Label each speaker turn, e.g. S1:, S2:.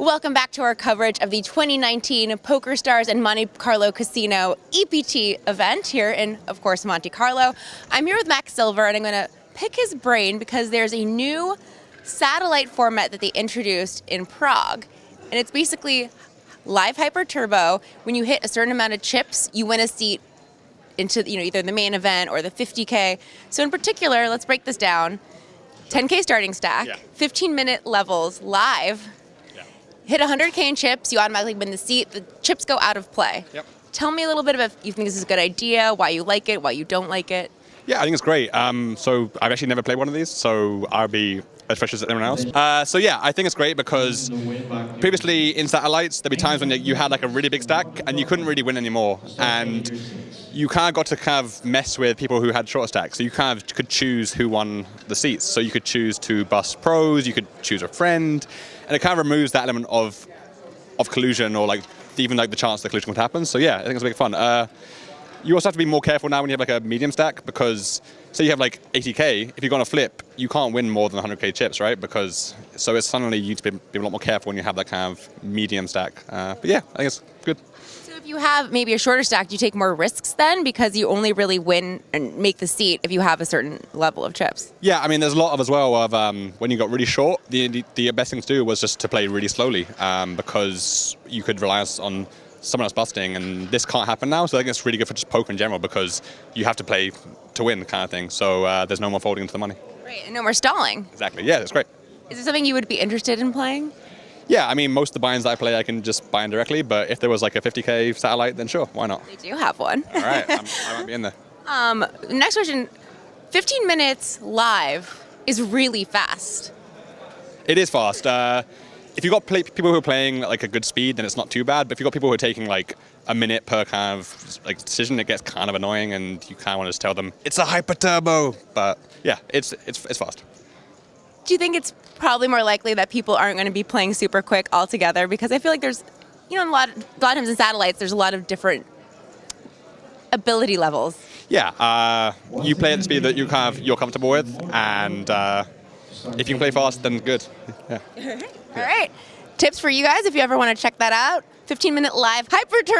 S1: Welcome back to our coverage of the 2019 Poker Stars and Monte Carlo Casino EPT event here in, of course, Monte Carlo. I'm here with Max Silver, and I'm going to pick his brain because there's a new satellite format that they introduced in Prague, and it's basically live hyper turbo. When you hit a certain amount of chips, you win a seat into either the main event or the 50K. So in particular, let's break this down. 10K starting stack, 15-minute levels live. Hit 100K in chips, you automatically win the seat. The chips go out of play.
S2: Yep.
S1: Tell me a little bit about if you think this is a good idea, why you like it, why you don't like it.
S2: Yeah, I think it's great. So I've actually never played one of these, so I'll be as fresh as anyone else. So yeah, I think it's great because previously in satellites, there'd be times when you had like a really big stack and you couldn't really win anymore. And you kind of got to kind of mess with people who had short stacks. So you kind of could choose who won the seats. So you could choose to bust pros, you could choose a friend, and it kind of removes that element of collusion or like even like the chance that collusion would happen. So yeah, I think it's big fun. You also have to be more careful now when you have like a medium stack because say you have like 80K, if you're going to flip, you can't win more than 100K chips, right? So it's suddenly you need to be a lot more careful when you have that kind of medium stack. But yeah, I think it's good.
S1: So if you have maybe a shorter stack, do you take more risks then because you only really win and make the seat if you have a certain level of chips?
S2: Yeah, I mean, there's a lot of as well of when you got really short, the best thing to do was just to play really slowly because you could rely on someone else busting, and this can't happen now. So I think it's really good for just poker in general because you have to play to win kind of thing. So there's no more folding into the money.
S1: Right, and no more stalling.
S2: Exactly, yeah, that's great.
S1: Is it something you would be interested in playing?
S2: Yeah, I mean, most of the buy-ins that I play, I can just buy in directly, but if there was like a 50K satellite, then sure, why not?
S1: They do have one.
S2: All right, I might be in there.
S1: Next question, 15 minutes live is really fast.
S2: It is fast. If you've got people who are playing like a good speed, then it's not too bad. But if you've got people who are taking like a minute per kind of like decision, it gets kind of annoying, and you kind of want to just tell them it's a hyper turbo. But yeah, it's fast.
S1: Do you think it's probably more likely that people aren't going to be playing super quick altogether? Because I feel like there's, a lot of times in satellites, there's a lot of different ability levels.
S2: Yeah, you play at the speed that you're comfortable with, and if you can play fast, then good. Yeah.
S1: All right. Tips for you guys if you ever want to check that out. 15-minute live hyper turbo.